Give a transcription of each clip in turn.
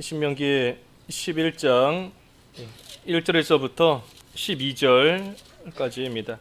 신명기 11장 1절에서부터 12절까지입니다.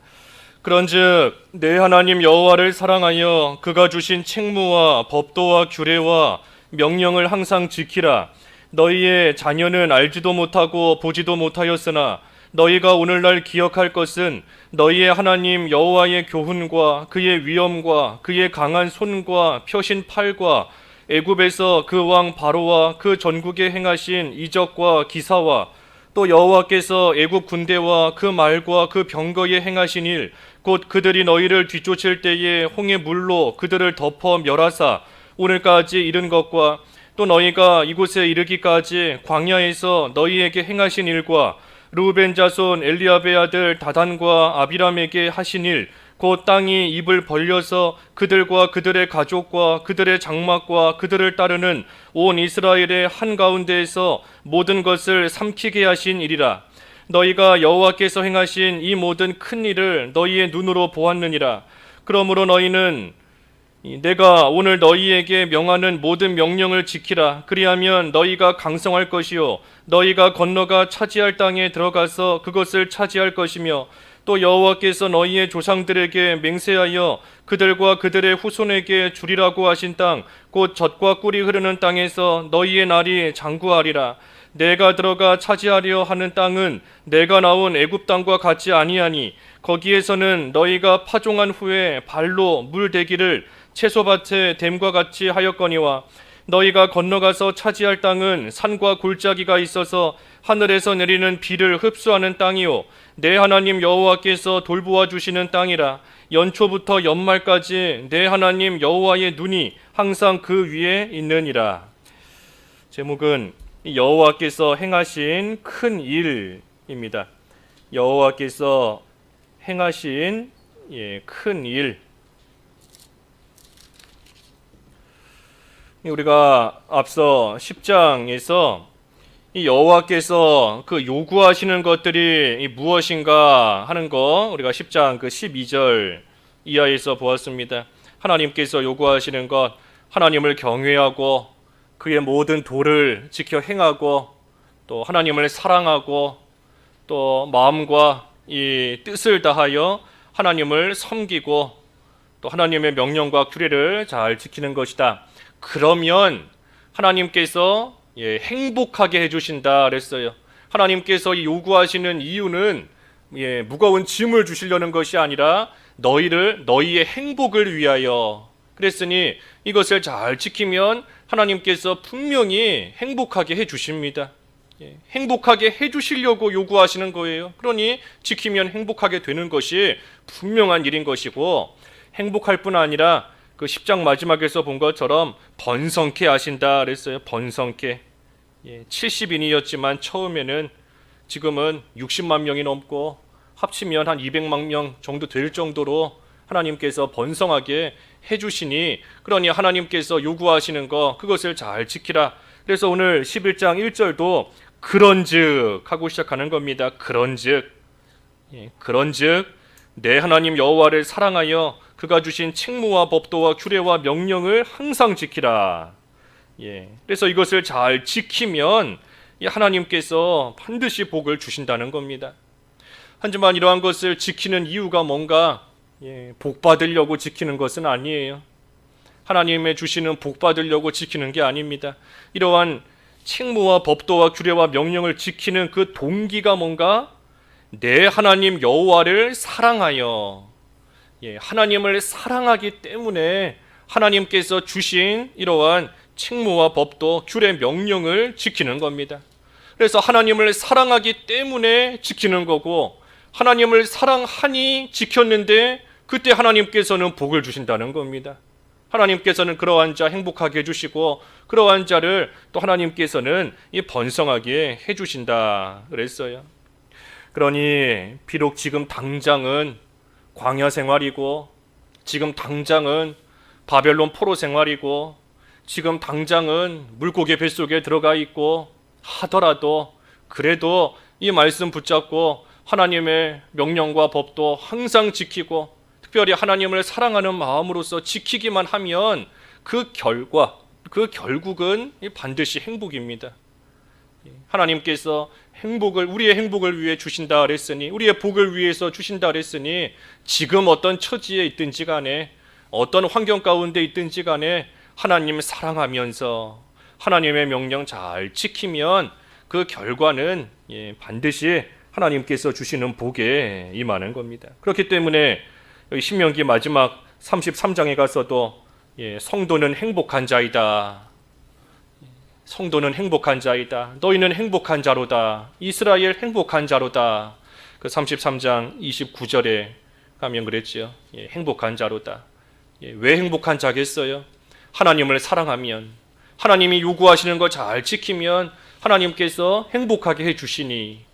그런즉 내 하나님 여호와를 사랑하여 그가 주신 책무와 법도와 규례와 명령을 항상 지키라. 너희의 자녀는 알지도 못하고 보지도 못하였으나 너희가 오늘날 기억할 것은 너희의 하나님 여호와의 교훈과 그의 위엄과 그의 강한 손과 펴신 팔과 애굽에서 그 왕 바로와 그 전국에 행하신 이적과 기사와 또 여호와께서 애굽 군대와 그 말과 그 병거에 행하신 일, 곧 그들이 너희를 뒤쫓을 때에 홍해 물로 그들을 덮어 멸하사 오늘까지 이른 것과 또 너희가 이곳에 이르기까지 광야에서 너희에게 행하신 일과 르우벤 자손 엘리압의 아들 다단과 아비람에게 하신 일, 곧 땅이 입을 벌려서 그들과 그들의 가족과 그들의 장막과 그들을 따르는 온 이스라엘의 한가운데에서 모든 것을 삼키게 하신 일이라. 너희가 여호와께서 행하신 이 모든 큰 일을 너희의 눈으로 보았느니라. 그러므로 너희는 내가 오늘 너희에게 명하는 모든 명령을 지키라. 그리하면 너희가 강성할 것이요 너희가 건너가 차지할 땅에 들어가서 그것을 차지할 것이며 또 여호와께서 너희의 조상들에게 맹세하여 그들과 그들의 후손에게 주리라고 하신 땅, 곧 젖과 꿀이 흐르는 땅에서 너희의 날이 장구하리라. 내가 들어가 차지하려 하는 땅은 내가 나온 애굽 땅과 같지 아니하니 거기에서는 너희가 파종한 후에 발로 물 대기를 채소밭에 댐과 같이 하였거니와 너희가 건너가서 차지할 땅은 산과 골짜기가 있어서 하늘에서 내리는 비를 흡수하는 땅이요 내 하나님 여호와께서 돌보아 주시는 땅이라. 연초부터 연말까지 내 하나님 여호와의 눈이 항상 그 위에 있느니라. 제목은 여호와께서 행하신 큰 일입니다. 여호와께서 행하신 큰 일. 우리가 앞서 10장에서 이 여호와께서 그 요구하시는 것들이 무엇인가 하는 거 우리가 10장 그 12절 이하에서 보았습니다. 하나님께서 요구하시는 것, 하나님을 경외하고 그의 모든 도를 지켜 행하고 또 하나님을 사랑하고 또 마음과 이 뜻을 다하여 하나님을 섬기고 또 하나님의 명령과 규례를 잘 지키는 것이다. 그러면 하나님께서 행복하게 해주신다 그랬어요. 하나님께서 요구하시는 이유는 무거운 짐을 주시려는 것이 아니라 너희의 행복을 위하여 그랬으니 이것을 잘 지키면 하나님께서 분명히 행복하게 해주십니다. 행복하게 해주시려고 요구하시는 거예요. 그러니 지키면 행복하게 되는 것이 분명한 일인 것이고, 행복할 뿐 아니라 그 10장 마지막에서 본 것처럼 번성케 하신다 그랬어요. 번성케. 70인이었지만 처음에는 지금은 60만 명이 넘고 합치면 한 200만 명 정도 될 정도로 하나님께서 번성하게 해주시니, 그러니 하나님께서 요구하시는 거 그것을 잘 지키라. 그래서 오늘 11장 1절도 그런즉 하고 시작하는 겁니다. 그런즉 내 하나님 여호와를 사랑하여 그가 주신 책무와 법도와 규례와 명령을 항상 지키라. 그래서 이것을 잘 지키면 하나님께서 반드시 복을 주신다는 겁니다. 하지만 이러한 것을 지키는 이유가 뭔가 복 받으려고 지키는 것은 아니에요. 하나님의 주시는 복 받으려고 지키는 게 아닙니다. 이러한 책무와 법도와 규례와 명령을 지키는 그 동기가 뭔가 내 하나님 여호와를 사랑하여 하나님을 사랑하기 때문에 하나님께서 주신 이러한 책무와 법도 규례 명령을 지키는 겁니다. 그래서 하나님을 사랑하기 때문에 지키는 거고, 하나님을 사랑하니 지켰는데 그때 하나님께서는 복을 주신다는 겁니다. 하나님께서는 그러한 자 행복하게 해주시고 그러한 자를 또 하나님께서는 번성하게 해주신다 그랬어요. 그러니 비록 지금 당장은 광야 생활이고 지금 당장은 바벨론 포로 생활이고 지금 당장은 물고기 뱃속에 들어가 있고 하더라도 그래도 이 말씀 붙잡고 하나님의 명령과 법도 항상 지키고 특별히 하나님을 사랑하는 마음으로서 지키기만 하면 그 결과 그 결국은 반드시 행복입니다. 하나님께서 우리의 행복을 위해 주신다 그랬으니, 우리의 복을 위해서 주신다 그랬으니, 지금 어떤 처지에 있든지 간에, 어떤 환경 가운데 있든지 간에 하나님 사랑하면서 하나님의 명령 잘 지키면 그 결과는 반드시 하나님께서 주시는 복에 임하는 겁니다. 그렇기 때문에 여기 신명기 마지막 33장에 가서도 성도는 행복한 자이다. 성도는 행복한 자이다. 너희는 행복한 자로다. 이스라엘 행복한 자로다. 그 33장 29절에 가면 그랬죠. 행복한 자로다. 왜 행복한 자겠어요? 하나님을 사랑하면, 하나님이 요구하시는 거 잘 지키면 하나님께서 행복하게 해주시니,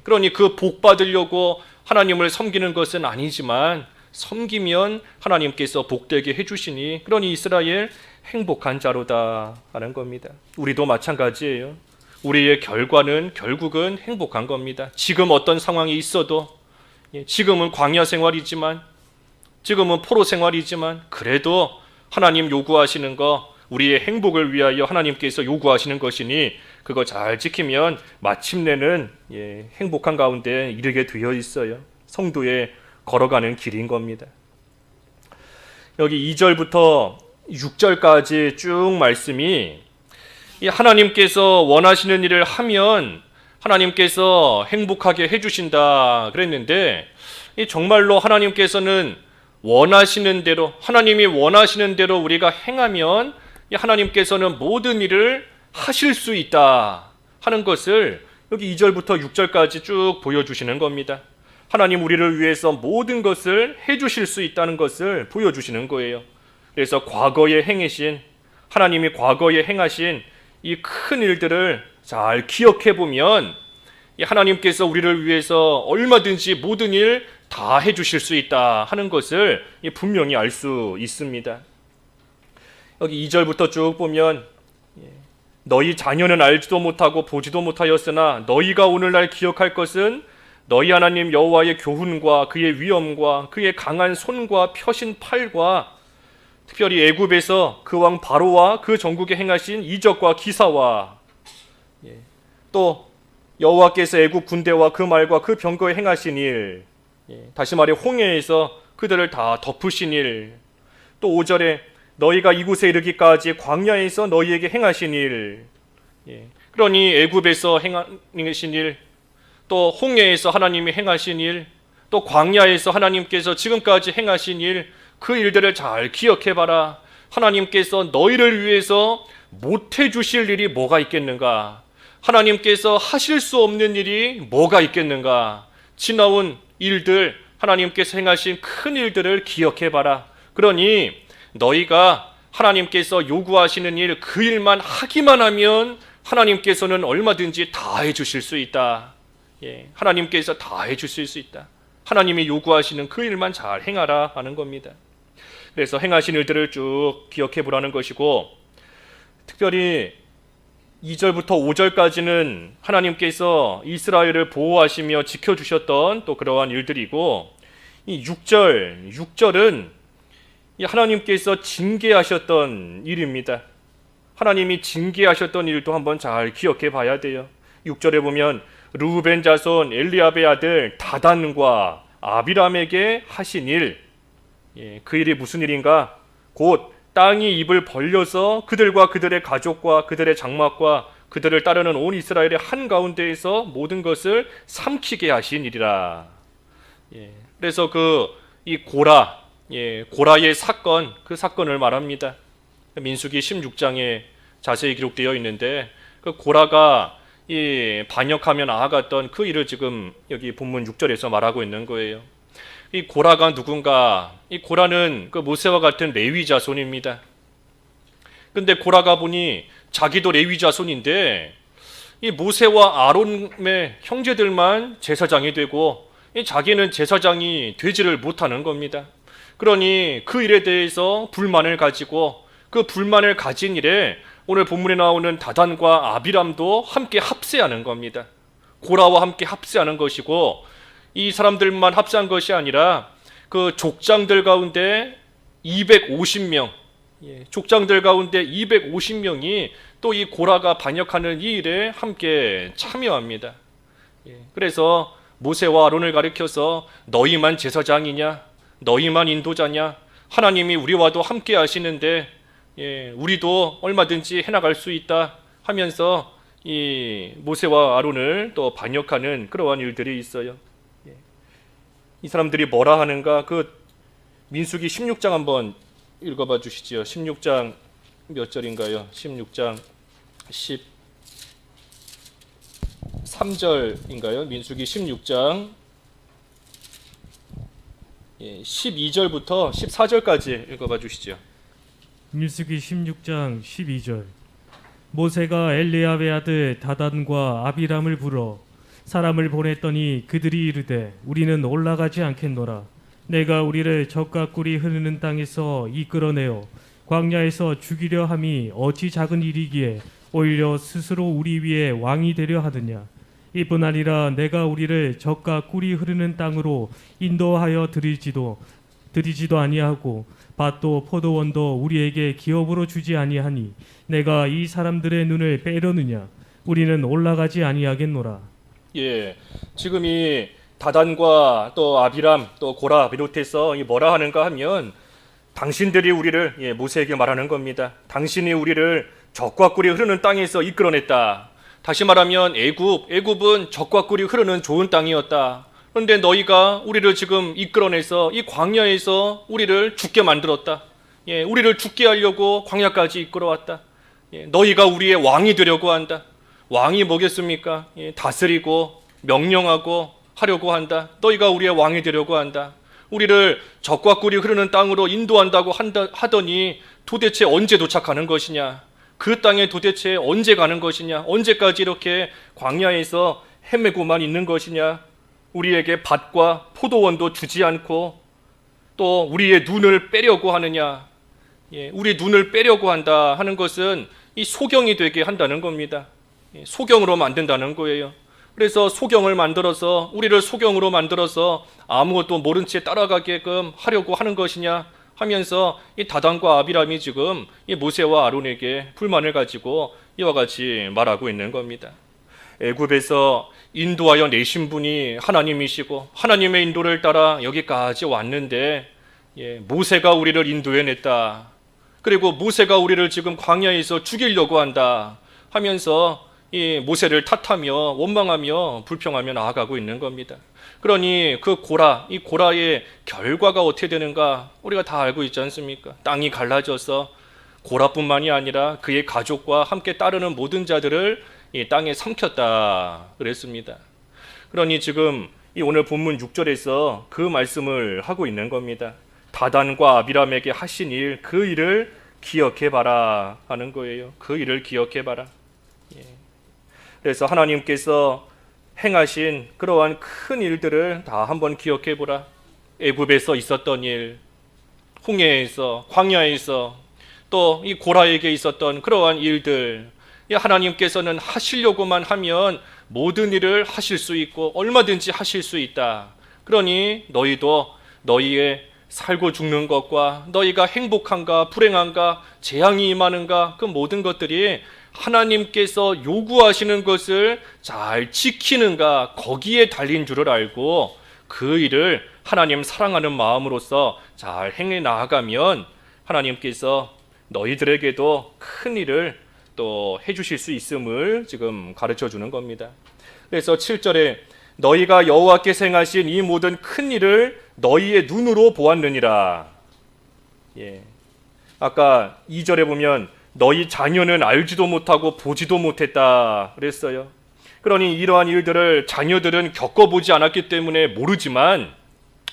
그러니 그 복 받으려고 하나님을 섬기는 것은 아니지만 섬기면 하나님께서 복되게 해주시니, 그러니 이스라엘 행복한 자로다 하는 겁니다. 우리도 마찬가지예요. 우리의 결과는 결국은 행복한 겁니다. 지금 어떤 상황이 있어도, 지금은 광야 생활이지만, 지금은 포로 생활이지만, 그래도 하나님 요구하시는 거, 우리의 행복을 위하여 하나님께서 요구하시는 것이니 그거 잘 지키면 마침내는 행복한 가운데 이르게 되어 있어요. 성도의 걸어가는 길인 겁니다. 여기 2절부터 6절까지 쭉 말씀이 하나님께서 원하시는 일을 하면 하나님께서 행복하게 해주신다 그랬는데, 정말로 하나님께서는 원하시는 대로, 하나님이 원하시는 대로 우리가 행하면 하나님께서는 모든 일을 하실 수 있다 하는 것을 여기 2절부터 6절까지 쭉 보여주시는 겁니다. 하나님 우리를 위해서 모든 것을 해주실 수 있다는 것을 보여주시는 거예요. 그래서 과거에 행하신, 하나님이 과거에 행하신 이 큰 일들을 잘 기억해 보면 하나님께서 우리를 위해서 얼마든지 모든 일 다 해주실 수 있다 하는 것을 분명히 알 수 있습니다. 여기 2절부터 쭉 보면 너희 자녀는 알지도 못하고 보지도 못하였으나 너희가 오늘날 기억할 것은 너희 하나님 여호와의 교훈과 그의 위엄과 그의 강한 손과 펴신 팔과 특별히 애굽에서 그 왕 바로와 그 전국에 행하신 이적과 기사와 또 여호와께서 애굽 군대와 그 말과 그 병거에 행하신 일, 다시 말해 홍해에서 그들을 다 덮으신 일, 또 5절에 너희가 이곳에 이르기까지 광야에서 너희에게 행하신 일, 그러니 애굽에서 행하신 일, 또 홍해에서 하나님이 행하신 일, 또 광야에서 하나님께서 지금까지 행하신 일, 그 일들을 잘 기억해봐라. 하나님께서 너희를 위해서 못해 주실 일이 뭐가 있겠는가? 하나님께서 하실 수 없는 일이 뭐가 있겠는가? 지나온 일들, 하나님께서 행하신 큰 일들을 기억해봐라. 그러니 너희가 하나님께서 요구하시는 일, 그 일만 하기만 하면 하나님께서는 얼마든지 다 해주실 수 있다. 하나님께서 다 해주실 수 있다. 하나님이 요구하시는 그 일만 잘 행하라 하는 겁니다. 그래서 행하신 일들을 쭉 기억해 보라는 것이고, 특별히 2절부터 5절까지는 하나님께서 이스라엘을 보호하시며 지켜주셨던 또 그러한 일들이고, 이 6절은 하나님께서 징계하셨던 일입니다. 하나님이 징계하셨던 일도 한번 잘 기억해 봐야 돼요. 6절에 보면 르우벤 자손 엘리압의 아들 다단과 아비람에게 하신 일, 그 일이 무슨 일인가? 곧 땅이 입을 벌려서 그들과 그들의 가족과 그들의 장막과 그들을 따르는 온 이스라엘의 한가운데에서 모든 것을 삼키게 하신 일이라. 그래서 이 고라의 사건, 그 사건을 말합니다. 민수기 16장에 자세히 기록되어 있는데, 그 고라가 반역하며 나아갔던 그 일을 지금 여기 본문 6절에서 말하고 있는 거예요. 이 고라가 누군가? 이 고라는 그 모세와 같은 레위 자손입니다. 근데 고라가 보니 자기도 레위 자손인데 이 모세와 아론의 형제들만 제사장이 되고 자기는 제사장이 되지를 못하는 겁니다. 그러니 그 일에 대해서 불만을 가지고, 그 불만을 가진 일에 오늘 본문에 나오는 다단과 아비람도 함께 합세하는 겁니다. 고라와 함께 합세하는 것이고, 이 사람들만 합세한 것이 아니라 그 족장들 가운데 250명, 족장들 가운데 250명이 또 이 고라가 반역하는 이 일에 함께 참여합니다. 그래서 모세와 아론을 가리켜서 너희만 제사장이냐? 너희만 인도자냐? 하나님이 우리와도 함께 하시는데 우리도 얼마든지 해나갈 수 있다 하면서 이 모세와 아론을 또 반역하는 그러한 일들이 있어요. 이 사람들이 뭐라 하는가? 그 민수기 16장 한번 읽어봐 주시지요. 16장 몇 절인가요? 16장 13절인가요? 민수기 16장 12절부터 14절까지 읽어봐 주시죠. 민수기 16장 12절. 모세가 엘리야의 아들 다단과 아비람을 불러 사람을 보냈더니 그들이 이르되 우리는 올라가지 않겠노라. 내가 우리를 적과 꿀이 흐르는 땅에서 이끌어내어 광야에서 죽이려 함이 어찌 작은 일이기에 오히려 스스로 우리 위에 왕이 되려 하느냐. 이뿐 아니라 내가 우리를 적과 꿀이 흐르는 땅으로 인도하여 드리지도 아니하고 밭도 포도원도 우리에게 기업으로 주지 아니하니 내가 이 사람들의 눈을 빼려느냐. 우리는 올라가지 아니하겠노라. 지금 이 다단과 또 아비람 또 고라 비롯해서 뭐라 하는가 하면 당신들이 우리를 모세에게 말하는 겁니다. 당신이 우리를 적과 꿀이 흐르는 땅에서 이끌어냈다. 다시 말하면 애굽은 적과 꿀이 흐르는 좋은 땅이었다. 그런데 너희가 우리를 지금 이끌어내서 이 광야에서 우리를 죽게 만들었다. 우리를 죽게 하려고 광야까지 이끌어왔다. 너희가 우리의 왕이 되려고 한다. 왕이 뭐겠습니까? 다스리고 명령하고 하려고 한다. 너희가 우리의 왕이 되려고 한다. 우리를 적과 꿀이 흐르는 땅으로 인도한다고 하더니 도대체 언제 도착하는 것이냐? 그 땅에 도대체 언제 가는 것이냐? 언제까지 이렇게 광야에서 헤매고만 있는 것이냐? 우리에게 밭과 포도원도 주지 않고 또 우리의 눈을 빼려고 하느냐? 우리 눈을 빼려고 한다 하는 것은 이 소경이 되게 한다는 겁니다. 소경으로 만든다는 거예요. 그래서 소경을 만들어서 우리를 소경으로 만들어서 아무것도 모른 채 따라가게끔 하려고 하는 것이냐 하면서 이 다단과 아비람이 지금 이 모세와 아론에게 불만을 가지고 이와 같이 말하고 있는 겁니다. 애굽에서 인도하여 내신 분이 하나님이시고 하나님의 인도를 따라 여기까지 왔는데 모세가 우리를 인도해냈다. 그리고 모세가 우리를 지금 광야에서 죽이려고 한다 하면서 이 모세를 탓하며 원망하며 불평하며 나아가고 있는 겁니다. 그러니 이 고라의 결과가 어떻게 되는가 우리가 다 알고 있지 않습니까? 땅이 갈라져서 고라뿐만이 아니라 그의 가족과 함께 따르는 모든 자들을 이 땅에 삼켰다 그랬습니다. 그러니 지금 이 오늘 본문 6절에서 그 말씀을 하고 있는 겁니다. 다단과 아비람에게 하신 일, 그 일을 기억해봐라 하는 거예요. 그 일을 기억해봐라. 그래서 하나님께서 행하신 그러한 큰 일들을 다 한번 기억해보라. 애굽에서 있었던 일, 홍해에서, 광야에서, 또 이 고라에게 있었던 그러한 일들, 하나님께서는 하시려고만 하면 모든 일을 하실 수 있고 얼마든지 하실 수 있다. 그러니 너희도 너희의 살고 죽는 것과 너희가 행복한가 불행한가 재앙이 임하는가 그 모든 것들이 하나님께서 요구하시는 것을 잘 지키는가 거기에 달린 줄을 알고 그 일을 하나님 사랑하는 마음으로서 잘 행해 나아가면 하나님께서 너희들에게도 큰 일을 또 해주실 수 있음을 지금 가르쳐 주는 겁니다. 그래서 7절에 너희가 여호와께서 행하신 이 모든 큰 일을 너희의 눈으로 보았느니라. 아까 2절에 보면 너희 자녀는 알지도 못하고 보지도 못했다 그랬어요. 그러니 이러한 일들을 자녀들은 겪어보지 않았기 때문에 모르지만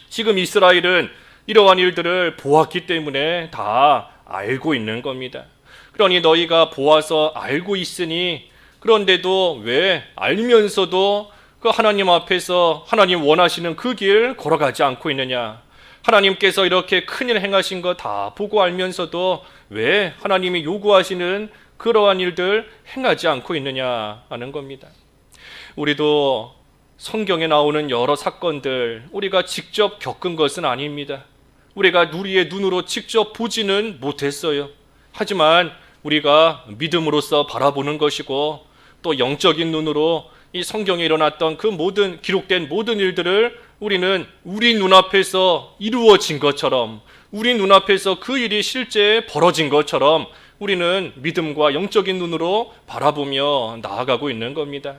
지금 이스라엘은 이러한 일들을 보았기 때문에 다 알고 있는 겁니다. 그러니 너희가 보아서 알고 있으니 그런데도 왜 알면서도 그 하나님 앞에서 하나님 원하시는 그 길 걸어가지 않고 있느냐? 하나님께서 이렇게 큰일 행하신 거 다 보고 알면서도 왜 하나님이 요구하시는 그러한 일들 행하지 않고 있느냐 하는 겁니다. 우리도 성경에 나오는 여러 사건들 우리가 직접 겪은 것은 아닙니다. 우리가 우리의 눈으로 직접 보지는 못했어요. 하지만 우리가 믿음으로써 바라보는 것이고 또 영적인 눈으로 이 성경에 일어났던 그 모든 기록된 모든 일들을 우리는 우리 눈앞에서 이루어진 것처럼, 우리 눈앞에서 그 일이 실제 벌어진 것처럼 우리는 믿음과 영적인 눈으로 바라보며 나아가고 있는 겁니다.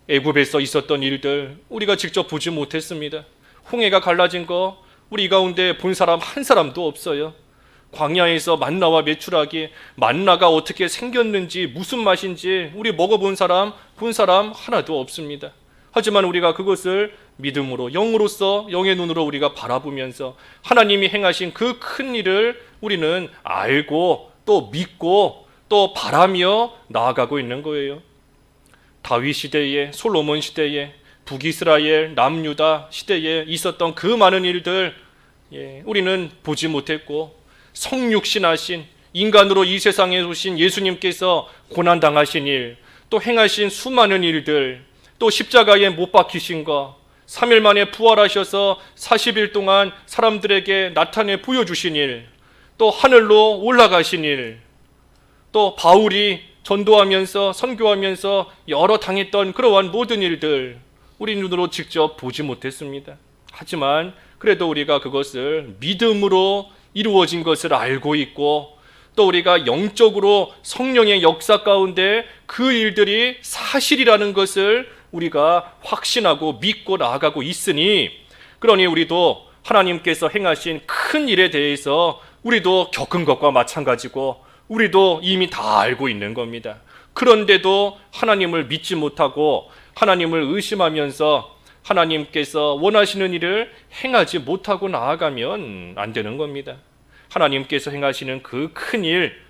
애굽에서 있었던 일들 우리가 직접 보지 못했습니다. 홍해가 갈라진 거 우리 가운데 본 사람 한 사람도 없어요. 광야에서 만나와 메추라기, 만나가 어떻게 생겼는지 무슨 맛인지 우리 먹어본 사람, 본 사람 하나도 없습니다. 하지만 우리가 그것을 믿음으로, 영으로서 영의 눈으로 우리가 바라보면서 하나님이 행하신 그 큰 일을 우리는 알고 또 믿고 또 바라며 나아가고 있는 거예요. 다윗 시대에, 솔로몬 시대에, 북이스라엘, 남유다 시대에 있었던 그 많은 일들 우리는 보지 못했고, 성육신하신 인간으로 이 세상에 오신 예수님께서 고난당하신 일, 또 행하신 수많은 일들, 또 십자가에 못 박히신 거, 3일 만에 부활하셔서 40일 동안 사람들에게 나타내 보여주신 일, 또 하늘로 올라가신 일, 또 바울이 전도하면서 선교하면서 여러 당했던 그러한 모든 일들 우리 눈으로 직접 보지 못했습니다. 하지만 그래도 우리가 그것을 믿음으로 이루어진 것을 알고 있고, 또 우리가 영적으로 성령의 역사 가운데 그 일들이 사실이라는 것을 우리가 확신하고 믿고 나아가고 있으니, 그러니 우리도 하나님께서 행하신 큰 일에 대해서 우리도 겪은 것과 마찬가지고 우리도 이미 다 알고 있는 겁니다. 그런데도 하나님을 믿지 못하고 하나님을 의심하면서 하나님께서 원하시는 일을 행하지 못하고 나아가면 안 되는 겁니다. 하나님께서 행하시는 그 큰 일,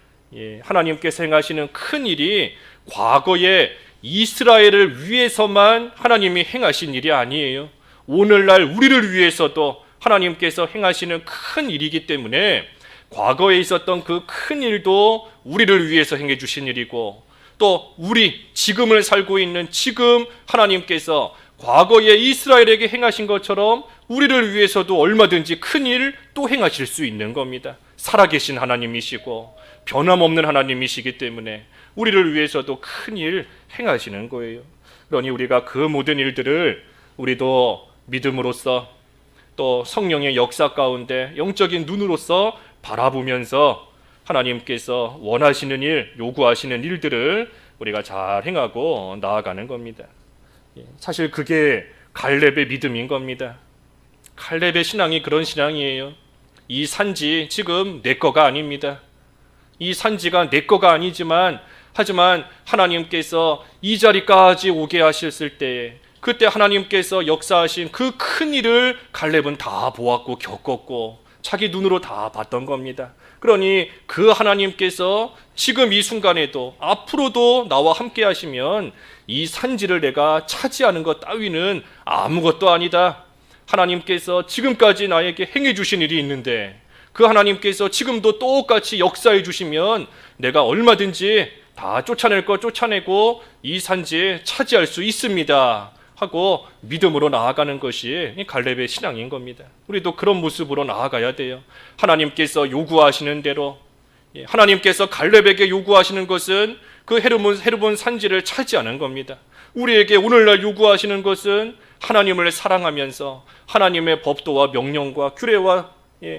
하나님께서 행하시는 큰 일이 과거에 이스라엘을 위해서만 하나님이 행하신 일이 아니에요. 오늘날 우리를 위해서도 하나님께서 행하시는 큰 일이기 때문에 과거에 있었던 그 큰 일도 우리를 위해서 행해 주신 일이고, 또 우리 지금을 살고 있는 지금 하나님께서 과거에 이스라엘에게 행하신 것처럼 우리를 위해서도 얼마든지 큰 일 또 행하실 수 있는 겁니다. 살아계신 하나님이시고 변함없는 하나님이시기 때문에 우리를 위해서도 큰 일 행하시는 거예요. 그러니 우리가 그 모든 일들을 우리도 믿음으로써 또 성령의 역사 가운데 영적인 눈으로서 바라보면서 하나님께서 원하시는 일, 요구하시는 일들을 우리가 잘 행하고 나아가는 겁니다. 사실 그게 갈렙의 믿음인 겁니다. 갈렙의 신앙이 그런 신앙이에요. 이 산지 지금 내 거가 아닙니다. 이 산지가 내 거가 아니지만, 하지만 하나님께서 이 자리까지 오게 하셨을 때에 그때 하나님께서 역사하신 그 큰 일을 갈렙은 다 보았고 겪었고 자기 눈으로 다 봤던 겁니다. 그러니 그 하나님께서 지금 이 순간에도 앞으로도 나와 함께 하시면 이 산지를 내가 차지하는 것 따위는 아무것도 아니다. 하나님께서 지금까지 나에게 행해 주신 일이 있는데 그 하나님께서 지금도 똑같이 역사해 주시면 내가 얼마든지 다 쫓아낼 거 쫓아내고 이 산지에 차지할 수 있습니다 하고 믿음으로 나아가는 것이 갈렙의 신앙인 겁니다. 우리도 그런 모습으로 나아가야 돼요. 하나님께서 요구하시는 대로, 하나님께서 갈렙에게 요구하시는 것은 그 헤르몬 산지를 차지하는 겁니다. 우리에게 오늘날 요구하시는 것은 하나님을 사랑하면서 하나님의 법도와 명령과 규례와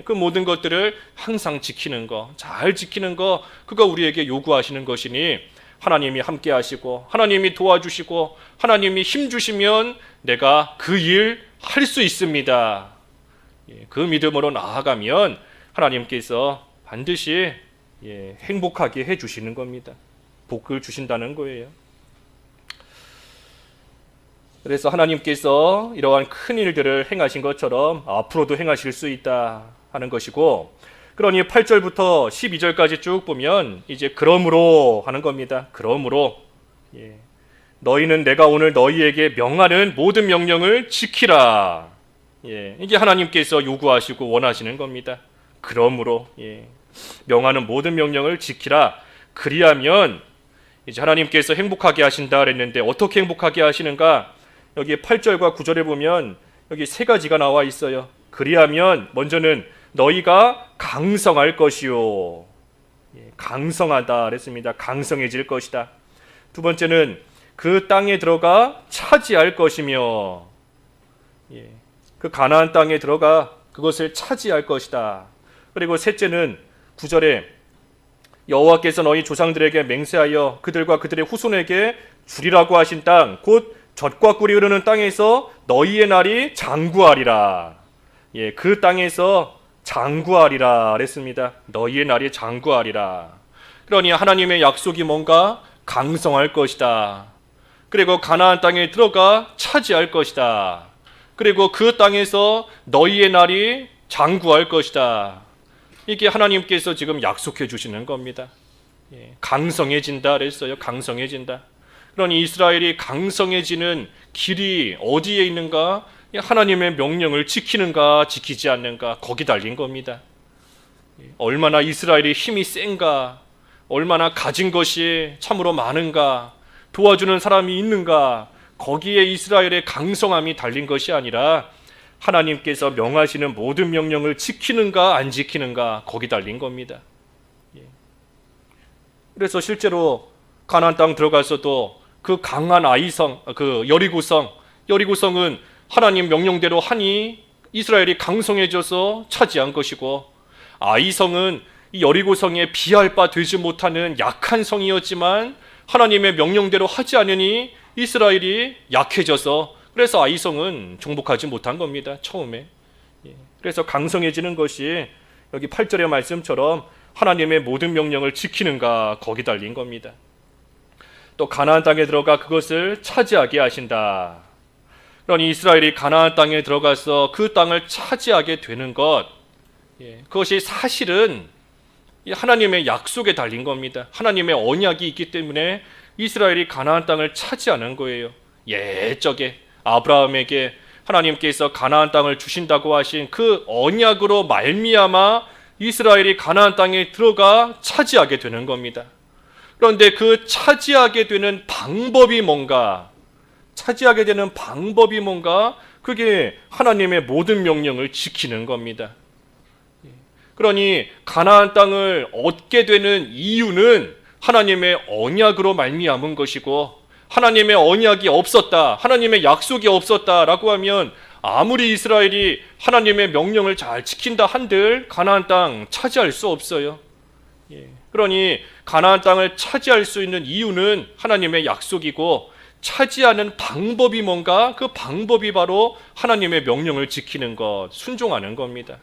그 모든 것들을 항상 지키는 거, 잘 지키는 거, 그거 우리에게 요구하시는 것이니 하나님이 함께 하시고 하나님이 도와주시고 하나님이 힘 주시면 내가 그 일 할 수 있습니다. 그 믿음으로 나아가면 하나님께서 반드시 행복하게 해주시는 겁니다. 복을 주신다는 거예요. 그래서 하나님께서 이러한 큰 일들을 행하신 것처럼 앞으로도 행하실 수 있다 하는 것이고, 그러니 8절부터 12절까지 쭉 보면 이제 그러므로 하는 겁니다. 그러므로 너희는 내가 오늘 너희에게 명하는 모든 명령을 지키라. 이게 하나님께서 요구하시고 원하시는 겁니다. 그러므로 명하는 모든 명령을 지키라. 그리하면 이제 하나님께서 행복하게 하신다 그랬는데 어떻게 행복하게 하시는가? 여기 8절과 9절에 보면 여기 세 가지가 나와 있어요. 그리하면 먼저는 너희가 강성할 것이요. 강성하다 그랬습니다. 강성해질 것이다. 두 번째는 그 땅에 들어가 차지할 것이며, 그 가나안 땅에 들어가 그것을 차지할 것이다. 그리고 셋째는 9절에 여호와께서 너희 조상들에게 맹세하여 그들과 그들의 후손에게 주리라고 하신 땅, 곧 젖과 꿀이 흐르는 땅에서 너희의 날이 장구하리라. 그 땅에서 장구하리라 그랬습니다. 너희의 날이 장구하리라. 그러니 하나님의 약속이 뭔가 강성할 것이다. 그리고 가나안 땅에 들어가 차지할 것이다. 그리고 그 땅에서 너희의 날이 장구할 것이다. 이게 하나님께서 지금 약속해 주시는 겁니다. 강성해진다 그랬어요. 강성해진다. 그러니 이스라엘이 강성해지는 길이 어디에 있는가? 하나님의 명령을 지키는가 지키지 않는가, 거기 달린 겁니다. 얼마나 이스라엘이 힘이 센가, 얼마나 가진 것이 참으로 많은가, 도와주는 사람이 있는가, 거기에 이스라엘의 강성함이 달린 것이 아니라 하나님께서 명하시는 모든 명령을 지키는가 안 지키는가, 거기 달린 겁니다. 그래서 가나안 땅 들어가서도 그 강한 아이성, 그 여리고성은 하나님 명령대로 하니 이스라엘이 강성해져서 차지한 것이고, 아이성은 이 여리고성에 비할 바 되지 못하는 약한 성이었지만 하나님의 명령대로 하지 않으니 이스라엘이 약해져서, 그래서 아이성은 정복하지 못한 겁니다. 처음에. 그래서 강성해지는 것이 여기 8절의 말씀처럼 하나님의 모든 명령을 지키는가, 거기 달린 겁니다. 또 가나안 땅에 들어가 그것을 차지하게 하신다. 그러니 이스라엘이 가나안 땅에 들어가서 그 땅을 차지하게 되는 것, 그것이 사실은 하나님의 약속에 달린 겁니다. 하나님의 언약이 있기 때문에 이스라엘이 가나안 땅을 차지하는 거예요. 옛적에 아브라함에게 하나님께서 가나안 땅을 주신다고 하신 그 언약으로 말미암아 이스라엘이 가나안 땅에 들어가 차지하게 되는 겁니다. 그런데 그 차지하게 되는 방법이 뭔가? 차지하게 되는 방법이 뭔가? 그게 하나님의 모든 명령을 지키는 겁니다. 그러니 가나안 땅을 얻게 되는 이유는 하나님의 언약으로 말미암은 것이고, 하나님의 언약이 없었다, 하나님의 약속이 없었다라고 하면 아무리 이스라엘이 하나님의 명령을 잘 지킨다 한들 가나안 땅 차지할 수 없어요. 그러니 가나안 땅을 차지할 수 있는 이유는 하나님의 약속이고, 차지하는 방법이 뭔가? 그 방법이 바로 하나님의 명령을 지키는 것, 순종하는 겁니다.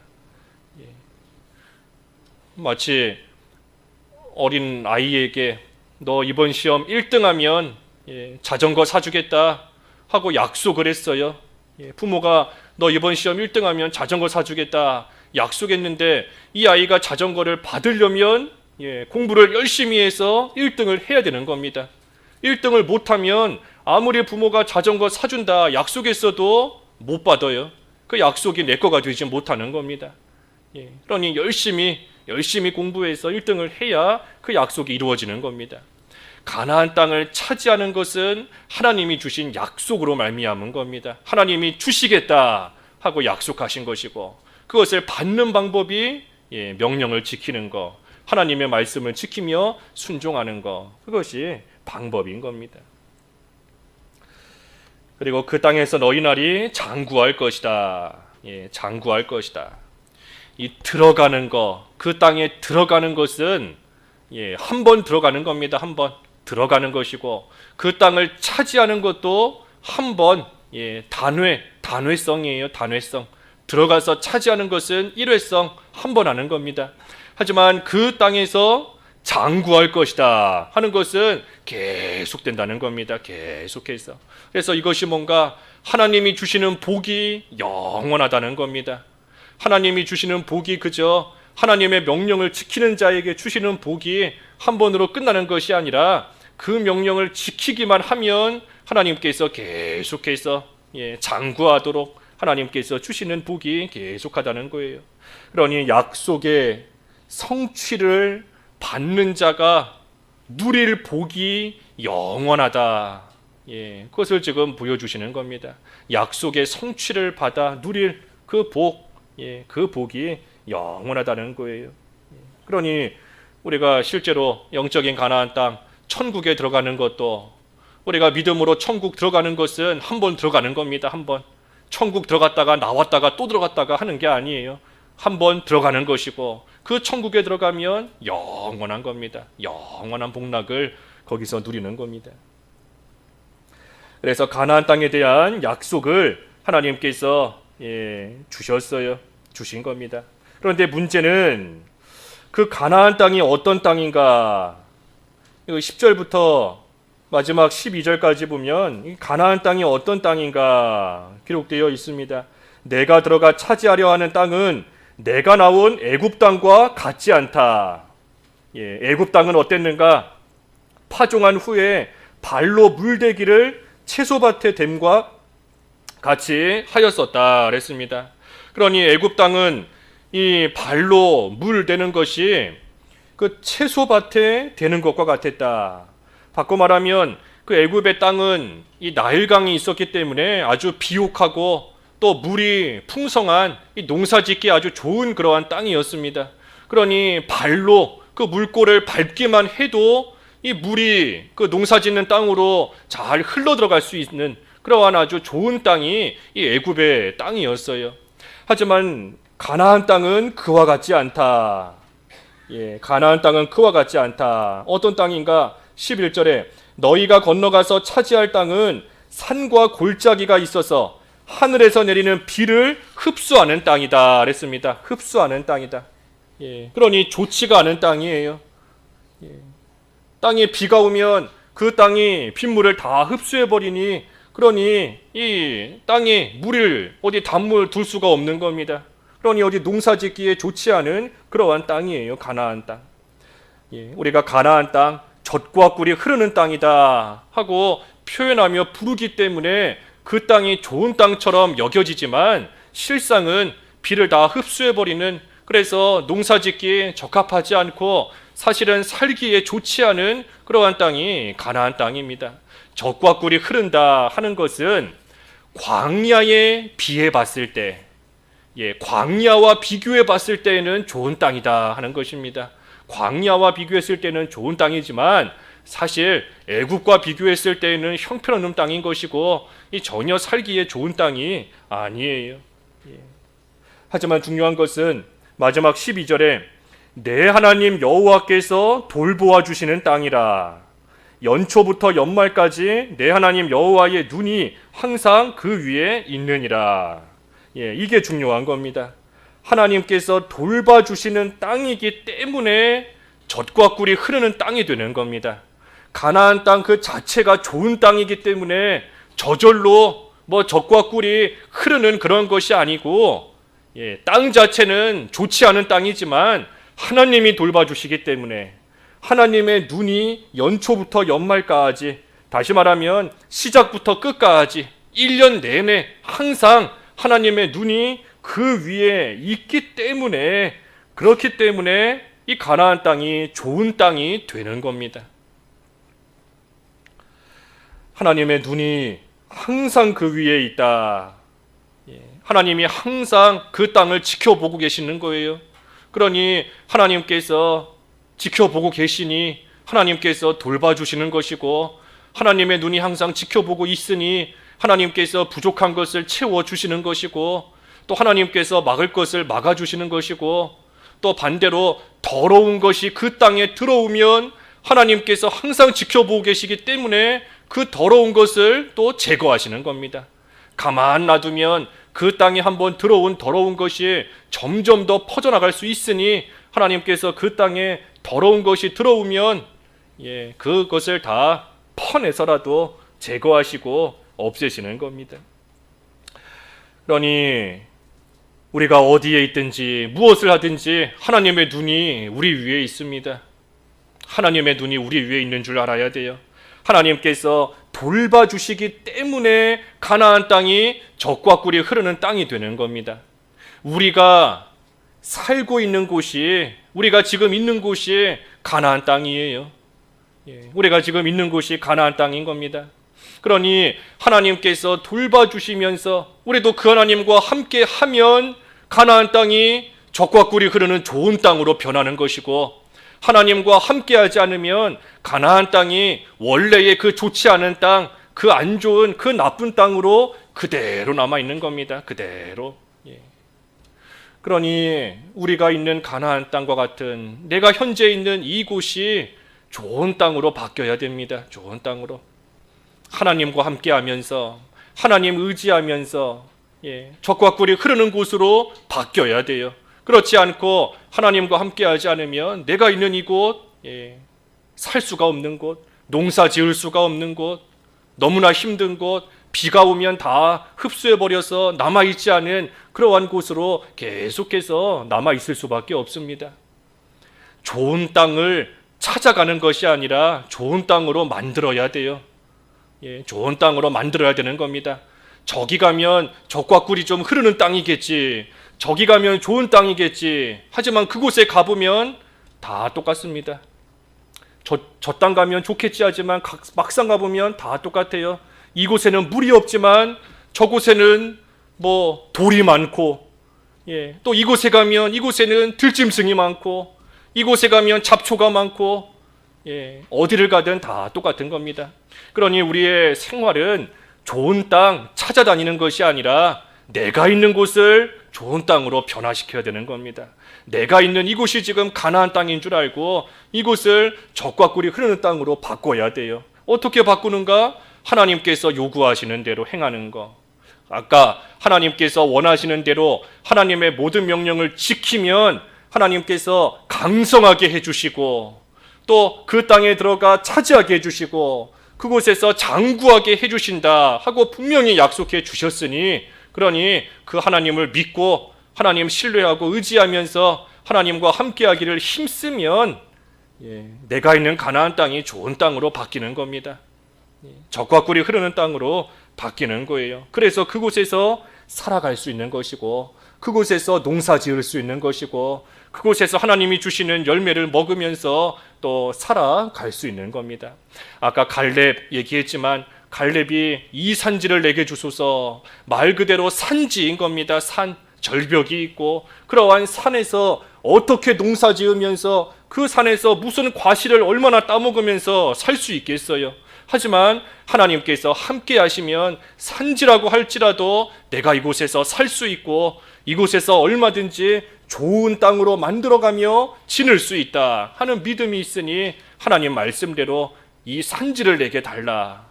마치 어린 아이에게 너 이번 시험 1등하면 자전거 사주겠다 하고 약속을 했어요. 부모가 너 이번 시험 1등하면 자전거 사주겠다 약속했는데, 이 아이가 자전거를 받으려면 공부를 열심히 해서 1등을 해야 되는 겁니다. 1등을 못하면 아무리 부모가 자전거 사준다 약속했어도 못 받아요. 그 약속이 내 거가 되지 못하는 겁니다. 그러니 열심히 공부해서 1등을 해야 그 약속이 이루어지는 겁니다. 가나안 땅을 차지하는 것은 하나님이 주신 약속으로 말미암은 겁니다. 하나님이 주시겠다 하고 약속하신 것이고, 그것을 받는 방법이 명령을 지키는 것, 하나님의 말씀을 지키며 순종하는 것, 그것이 방법인 겁니다. 그리고 그 땅에서 너희 날이 장구할 것이다. 장구할 것이다. 이 들어가는 것, 그 땅에 들어가는 것은 한 번 들어가는 겁니다. 한 번 들어가는 것이고, 그 땅을 차지하는 것도 한 번, 단회성이에요. 단회성. 들어가서 차지하는 것은 일회성, 한 번 하는 겁니다. 하지만 그 땅에서 장구할 것이다 하는 것은 계속된다는 겁니다. 계속해서. 그래서 이것이 뭔가 하나님이 주시는 복이 영원하다는 겁니다. 하나님이 주시는 복이 그저 하나님의 명령을 지키는 자에게 주시는 복이 한 번으로 끝나는 것이 아니라, 그 명령을 지키기만 하면 하나님께서 계속해서 장구하도록 하나님께서 주시는 복이 계속하다는 거예요. 그러니 약속의 성취를 받는 자가 누릴 복이 영원하다. 그것을 지금 보여주시는 겁니다. 약속의 성취를 받아 누릴 그 복, 그 복이 영원하다는 거예요. 그러니 우리가 실제로 영적인 가나안 땅 천국에 들어가는 것도, 우리가 믿음으로 천국 들어가는 것은 한 번 들어가는 겁니다. 한 번. 천국 들어갔다가 나왔다가 또 들어갔다가 하는 게 아니에요. 한 번 들어가는 것이고, 그 천국에 들어가면 영원한 겁니다. 영원한 복락을 거기서 누리는 겁니다. 그래서 가나안 땅에 대한 약속을 하나님께서 주셨어요. 주신 겁니다. 그런데 문제는 그 가나안 땅이 어떤 땅인가? 10절부터 마지막 12절까지 보면 이 가나안 땅이 어떤 땅인가 기록되어 있습니다. 내가 들어가 차지하려 하는 땅은 내가 나온 애굽 땅과 같지 않다. 애굽 땅은 어땠는가? 파종한 후에 발로 물대기를 채소밭에 댐과 같이 하였었다 그랬습니다. 그러니 애굽 땅은 이 발로 물대는 것이 그 채소밭에 대는 것과 같았다. 바꿔 말하면 그 애굽의 땅은 이 나일강이 있었기 때문에 아주 비옥하고 또 물이 풍성한 이 농사짓기 아주 좋은 그러한 땅이었습니다. 그러니 발로 그 물꼬를 밟기만 해도 이 물이 그 농사짓는 땅으로 잘 흘러 들어갈 수 있는 그러한 아주 좋은 땅이 이 애굽의 땅이었어요. 하지만 가나안 땅은 그와 같지 않다. 가나안 땅은 그와 같지 않다. 어떤 땅인가? 11절에 너희가 건너가서 차지할 땅은 산과 골짜기가 있어서 하늘에서 내리는 비를 흡수하는 땅이다 그랬습니다. 흡수하는 땅이다. 그러니 좋지가 않은 땅이에요. 땅에 비가 오면 그 땅이 빗물을 다 흡수해버리니, 그러니 이 땅에 물을 어디 단물 둘 수가 없는 겁니다. 그러니 어디 농사짓기에 좋지 않은 그러한 땅이에요. 가나안 땅. 우리가 가나안 땅, 젖과 꿀이 흐르는 땅이다 하고 표현하며 부르기 때문에 그 땅이 좋은 땅처럼 여겨지지만 실상은 비를 다 흡수해버리는, 그래서 농사짓기에 적합하지 않고 사실은 살기에 좋지 않은 그러한 땅이 가나안 땅입니다. 젖과 꿀이 흐른다 하는 것은 광야에 비해 봤을 때, 광야와 비교해 봤을 때에는 좋은 땅이다 하는 것입니다. 광야와 비교했을 때는 좋은 땅이지만 사실 애굽과 비교했을 때에는 형편없는 땅인 것이고 이 전혀 살기에 좋은 땅이 아니에요. 하지만 중요한 것은 마지막 12절에 내 하나님 여호와께서 돌보아 주시는 땅이라. 연초부터 연말까지 내 하나님 여호와의 눈이 항상 그 위에 있느니라. 이게 중요한 겁니다. 하나님께서 돌봐주시는 땅이기 때문에 젖과 꿀이 흐르는 땅이 되는 겁니다. 가나안 땅 그 자체가 좋은 땅이기 때문에 저절로 젖과 꿀이 흐르는 그런 것이 아니고, 땅 자체는 좋지 않은 땅이지만 하나님이 돌봐주시기 때문에 하나님의 눈이 연초부터 연말까지, 다시 말하면 시작부터 끝까지 1년 내내 항상 하나님의 눈이 그 위에 있기 때문에, 그렇기 때문에 이 가나안 땅이 좋은 땅이 되는 겁니다. 하나님의 눈이 항상 그 위에 있다. 하나님이 항상 그 땅을 지켜보고 계시는 거예요. 그러니 하나님께서 지켜보고 계시니 하나님께서 돌봐주시는 것이고, 하나님의 눈이 항상 지켜보고 있으니 하나님께서 부족한 것을 채워주시는 것이고, 또 하나님께서 막을 것을 막아주시는 것이고, 또 반대로 더러운 것이 그 땅에 들어오면 하나님께서 항상 지켜보고 계시기 때문에 그 더러운 것을 또 제거하시는 겁니다. 가만 놔두면 그 땅에 한번 들어온 더러운 것이 점점 더 퍼져나갈 수 있으니 하나님께서 그 땅에 더러운 것이 들어오면 그것을 다 퍼내서라도 제거하시고 없애시는 겁니다. 그러니 우리가 어디에 있든지 무엇을 하든지 하나님의 눈이 우리 위에 있습니다. 하나님의 눈이 우리 위에 있는 줄 알아야 돼요. 하나님께서 돌봐주시기 때문에 가나안 땅이 젖과 꿀이 흐르는 땅이 되는 겁니다. 우리가 살고 있는 곳이, 우리가 지금 있는 곳이 가나안 땅이에요. 우리가 지금 있는 곳이 가나안 땅인 겁니다. 그러니 하나님께서 돌봐주시면서 우리도 그 하나님과 함께 하면 가나안 땅이 적과 꿀이 흐르는 좋은 땅으로 변하는 것이고, 하나님과 함께하지 않으면 가나안 땅이 원래의 그 좋지 않은 땅, 그 안 좋은 그 나쁜 땅으로 그대로 남아 있는 겁니다. 그대로. 그러니 우리가 있는 가나안 땅과 같은, 내가 현재 있는 이곳이 좋은 땅으로 바뀌어야 됩니다. 좋은 땅으로. 하나님과 함께하면서, 하나님 의지하면서 적과 꿀이 흐르는 곳으로 바뀌어야 돼요. 그렇지 않고 하나님과 함께하지 않으면 내가 있는 이곳, 살 수가 없는 곳, 농사 지을 수가 없는 곳, 너무나 힘든 곳, 비가 오면 다 흡수해버려서 남아있지 않은 그러한 곳으로 계속해서 남아있을 수밖에 없습니다. 좋은 땅을 찾아가는 것이 아니라 좋은 땅으로 만들어야 돼요. 좋은 땅으로 만들어야 되는 겁니다. 저기 가면 적과 꿀이 좀 흐르는 땅이겠지, 저기 가면 좋은 땅이겠지. 하지만 그곳에 가보면 다 똑같습니다. 저 땅 가면 좋겠지 하지만 막상 가보면 다 똑같아요. 이곳에는 물이 없지만 저곳에는 뭐 돌이 많고, 또 이곳에 가면 이곳에는 들짐승이 많고, 이곳에 가면 잡초가 많고, 어디를 가든 다 똑같은 겁니다. 그러니 우리의 생활은 좋은 땅 찾아다니는 것이 아니라 내가 있는 곳을 좋은 땅으로 변화시켜야 되는 겁니다. 내가 있는 이곳이 지금 가나안 땅인 줄 알고 이곳을 적과 꿀이 흐르는 땅으로 바꿔야 돼요. 어떻게 바꾸는가? 하나님께서 요구하시는 대로 행하는 거. 아까 하나님께서 원하시는 대로 하나님의 모든 명령을 지키면 하나님께서 강성하게 해주시고, 또 그 땅에 들어가 차지하게 해주시고, 그곳에서 장구하게 해주신다 하고 분명히 약속해 주셨으니, 그러니 그 하나님을 믿고 하나님 신뢰하고 의지하면서 하나님과 함께하기를 힘쓰면 내가 있는 가나안 땅이 좋은 땅으로 바뀌는 겁니다. 적과 꿀이 흐르는 땅으로 바뀌는 거예요. 그래서 그곳에서 살아갈 수 있는 것이고, 그곳에서 농사 지을 수 있는 것이고, 그곳에서 하나님이 주시는 열매를 먹으면서 또 살아갈 수 있는 겁니다. 아까 갈렙 얘기했지만 갈렙이 이 산지를 내게 주소서, 말 그대로 산지인 겁니다. 산, 절벽이 있고 그러한 산에서 어떻게 농사 지으면서 그 산에서 무슨 과실을 얼마나 따먹으면서 살 수 있겠어요. 하지만 하나님께서 함께 하시면 산지라고 할지라도 내가 이곳에서 살 수 있고 이곳에서 얼마든지 좋은 땅으로 만들어가며 지낼 수 있다 하는 믿음이 있으니 하나님 말씀대로 이 산지를 내게 달라,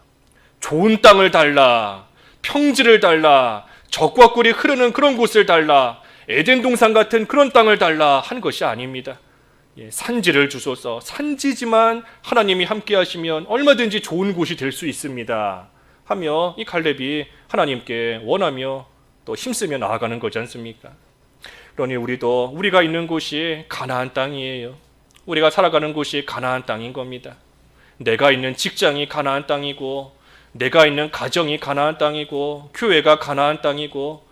좋은 땅을 달라, 평지를 달라, 적과 꿀이 흐르는 그런 곳을 달라, 에덴 동산 같은 그런 땅을 달라 한 것이 아닙니다. 산지를 주소서. 산지지만 하나님이 함께 하시면 얼마든지 좋은 곳이 될 수 있습니다 하며 이 갈렙이 하나님께 원하며 또 힘쓰며 나아가는 거지 않습니까? 그러니 우리도 우리가 있는 곳이 가나안 땅이에요. 우리가 살아가는 곳이 가나안 땅인 겁니다. 내가 있는 직장이 가나안 땅이고, 내가 있는 가정이 가나안 땅이고, 교회가 가나안 땅이고,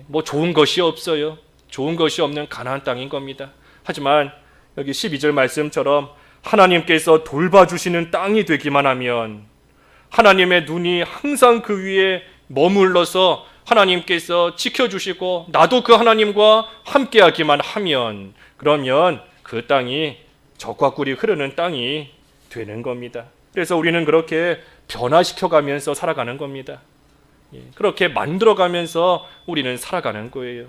뭐 좋은 것이 없어요. 좋은 것이 없는 가나안 땅인 겁니다. 하지만 여기 12절 말씀처럼 하나님께서 돌봐주시는 땅이 되기만 하면, 하나님의 눈이 항상 그 위에 머물러서 하나님께서 지켜주시고 나도 그 하나님과 함께하기만 하면, 그러면 그 땅이 적과 꿀이 흐르는 땅이 되는 겁니다. 그래서 우리는 그렇게 변화시켜가면서 살아가는 겁니다. 그렇게 만들어가면서 우리는 살아가는 거예요.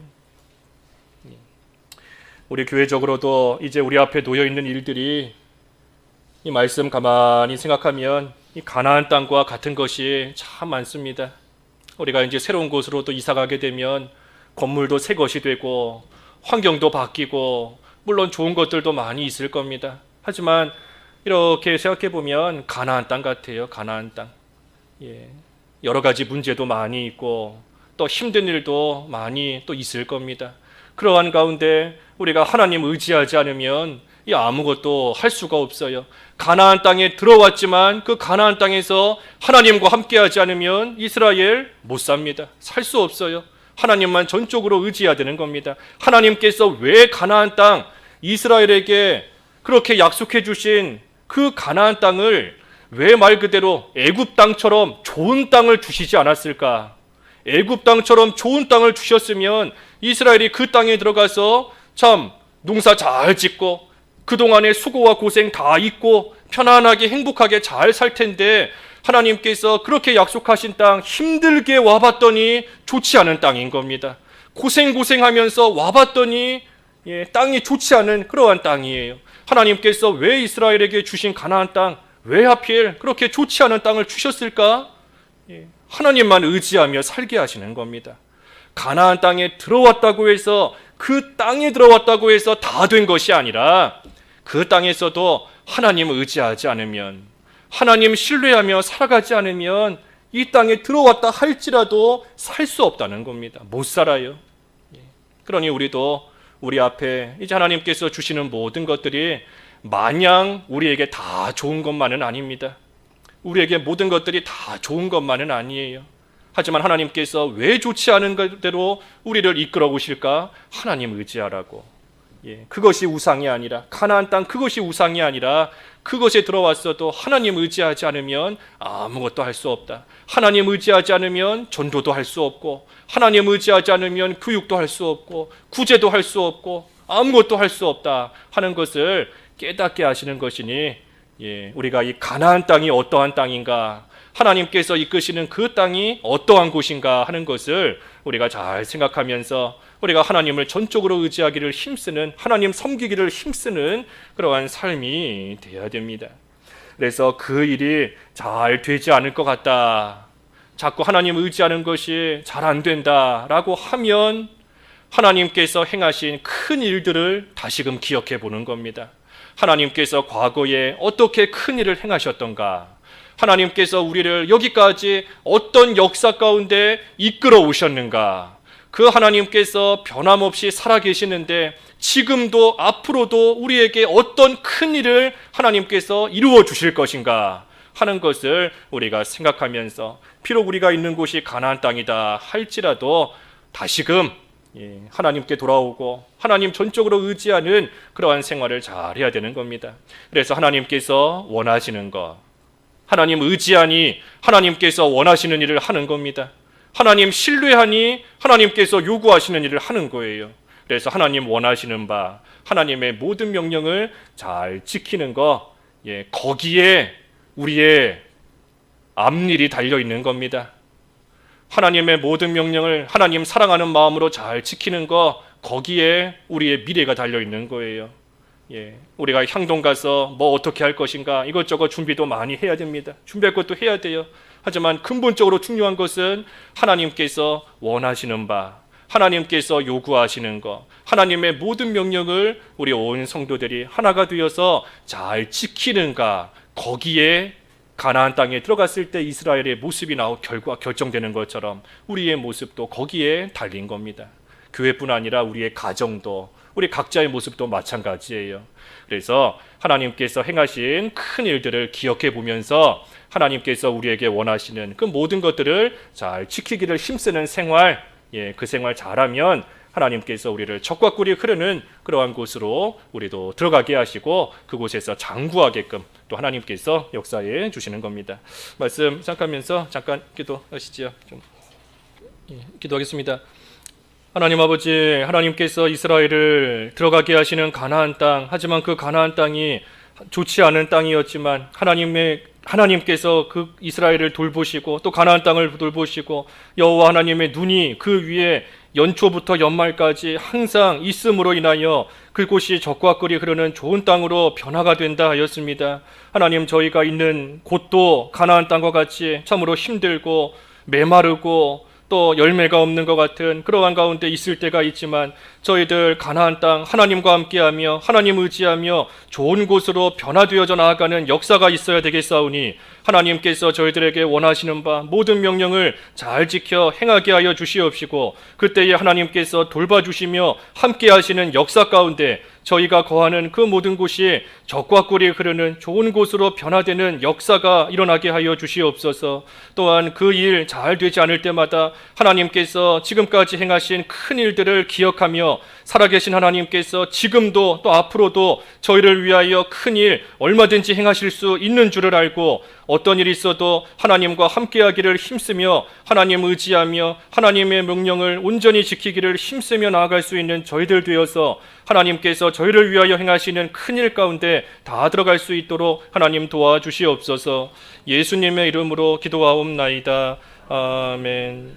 우리 교회적으로도 이제 우리 앞에 놓여있는 일들이 이 말씀 가만히 생각하면 이 가나안 땅과 같은 것이 참 많습니다. 우리가 이제 새로운 곳으로 또 이사가게 되면 건물도 새 것이 되고 환경도 바뀌고 물론 좋은 것들도 많이 있을 겁니다. 하지만 이렇게 생각해 보면 가나안 땅 같아요. 가나안 땅. 여러 가지 문제도 많이 있고 또 힘든 일도 많이 또 있을 겁니다. 그러한 가운데 우리가 하나님 의지하지 않으면 아무것도 할 수가 없어요. 가나안 땅에 들어왔지만 그 가나안 땅에서 하나님과 함께하지 않으면 이스라엘 못 삽니다. 살 수 없어요. 하나님만 전적으로 의지해야 되는 겁니다. 하나님께서 왜 가나안 땅, 이스라엘에게 그렇게 약속해 주신 그 가나안 땅을 왜 말 그대로 애굽 땅처럼 좋은 땅을 주시지 않았을까? 애굽 땅처럼 좋은 땅을 주셨으면 이스라엘이 그 땅에 들어가서 참 농사 잘 짓고 그동안의 수고와 고생 다 잊고 편안하게 행복하게 잘 살 텐데, 하나님께서 그렇게 약속하신 땅 힘들게 와봤더니 좋지 않은 땅인 겁니다. 고생하면서 와봤더니 땅이 좋지 않은 그러한 땅이에요. 하나님께서 왜 이스라엘에게 주신 가나안 땅, 왜 하필 그렇게 좋지 않은 땅을 주셨을까? 하나님만 의지하며 살게 하시는 겁니다. 가나안 땅에 들어왔다고 해서, 그 땅에 들어왔다고 해서 다 된 것이 아니라, 그 땅에서도 하나님 의지하지 않으면, 하나님 신뢰하며 살아가지 않으면 이 땅에 들어왔다 할지라도 살 수 없다는 겁니다. 못 살아요. 그러니 우리도 우리 앞에 이제 하나님께서 주시는 모든 것들이 마냥 우리에게 다 좋은 것만은 아닙니다. 우리에게 모든 것들이 다 좋은 것만은 아니에요. 하지만 하나님께서 왜 좋지 않은 것대로 우리를 이끌어 오실까? 하나님 의지하라고. 그것이 우상이 아니라, 가나안 땅 그것이 우상이 아니라, 그것에 들어왔어도 하나님 의지하지 않으면 아무것도 할 수 없다. 하나님 의지하지 않으면 전도도 할 수 없고, 하나님 의지하지 않으면 교육도 할 수 없고, 구제도 할 수 없고, 아무것도 할 수 없다 하는 것을 깨닫게 하시는 것이니, 우리가 이 가나안 땅이 어떠한 땅인가, 하나님께서 이끄시는 그 땅이 어떠한 곳인가 하는 것을 우리가 잘 생각하면서 우리가 하나님을 전적으로 의지하기를 힘쓰는, 하나님 섬기기를 힘쓰는 그러한 삶이 되어야 됩니다. 그래서 그 일이 잘 되지 않을 것 같다, 자꾸 하나님 의지하는 것이 잘 안 된다라고 하면 하나님께서 행하신 큰 일들을 다시금 기억해 보는 겁니다. 하나님께서 과거에 어떻게 큰 일을 행하셨던가, 하나님께서 우리를 여기까지 어떤 역사 가운데 이끌어 오셨는가, 그 하나님께서 변함없이 살아계시는데 지금도 앞으로도 우리에게 어떤 큰 일을 하나님께서 이루어 주실 것인가 하는 것을 우리가 생각하면서, 비록 우리가 있는 곳이 가나안 땅이다 할지라도 다시금 하나님께 돌아오고 하나님 전적으로 의지하는 그러한 생활을 잘 해야 되는 겁니다. 그래서 하나님께서 원하시는 것, 하나님 의지하니 하나님께서 원하시는 일을 하는 겁니다. 하나님 신뢰하니 하나님께서 요구하시는 일을 하는 거예요. 그래서 하나님 원하시는 바, 하나님의 모든 명령을 잘 지키는 것, 거기에 우리의 앞일이 달려 있는 겁니다. 하나님의 모든 명령을 하나님 사랑하는 마음으로 잘 지키는 것, 거기에 우리의 미래가 달려 있는 거예요. 우리가 향동 가서 뭐 어떻게 할 것인가 이것저것 준비도 많이 해야 됩니다. 준비할 것도 해야 돼요. 하지만 근본적으로 중요한 것은 하나님께서 원하시는 바, 하나님께서 요구하시는 것, 하나님의 모든 명령을 우리 온 성도들이 하나가 되어서 잘 지키는가, 거기에 가나안 땅에 들어갔을 때 이스라엘의 모습이 결정되는 것처럼 우리의 모습도 거기에 달린 겁니다. 교회뿐 아니라 우리의 가정도, 우리 각자의 모습도 마찬가지예요. 그래서 하나님께서 행하신 큰 일들을 기억해 보면서 하나님께서 우리에게 원하시는 그 모든 것들을 잘 지키기를 힘쓰는 생활, 그 생활 잘하면 하나님께서 우리를 적과 꿀이 흐르는 그러한 곳으로 우리도 들어가게 하시고 그곳에서 장구하게끔 또 하나님께서 역사해 주시는 겁니다. 말씀 생각하면서 잠깐 기도하시지요. 기도하겠습니다. 하나님 아버지, 하나님께서 이스라엘을 들어가게 하시는 가나안 땅, 하지만 그 가나안 땅이 좋지 않은 땅이었지만 하나님께서 그 이스라엘을 돌보시고 또 가나안 땅을 돌보시고 여호와 하나님의 눈이 그 위에 연초부터 연말까지 항상 있음으로 인하여 그곳이 적과 꿀이 흐르는 좋은 땅으로 변화가 된다 하였습니다. 하나님, 저희가 있는 곳도 가나안 땅과 같이 참으로 힘들고 메마르고 또 열매가 없는 것 같은 그러한 가운데 있을 때가 있지만 저희들 가나안 땅 하나님과 함께하며 하나님 의지하며 좋은 곳으로 변화되어져 나아가는 역사가 있어야 되겠사오니 하나님께서 저희들에게 원하시는 바 모든 명령을 잘 지켜 행하게 하여 주시옵시고 그때에 하나님께서 돌봐주시며 함께 하시는 역사 가운데 저희가 거하는 그 모든 곳이 적과 꿀이 흐르는 좋은 곳으로 변화되는 역사가 일어나게 하여 주시옵소서. 또한 그 일 잘 되지 않을 때마다 하나님께서 지금까지 행하신 큰 일들을 기억하며 생각하며 살아계신 하나님께서 지금도 또 앞으로도 저희를 위하여 큰 일 얼마든지 행하실 수 있는 줄을 알고 어떤 일이 있어도 하나님과 함께하기를 힘쓰며 하나님 의지하며 하나님의 명령을 온전히 지키기를 힘쓰며 나아갈 수 있는 저희들 되어서 하나님께서 저희를 위하여 행하시는 큰 일 가운데 다 들어갈 수 있도록 하나님 도와주시옵소서. 예수님의 이름으로 기도하옵나이다. 아멘.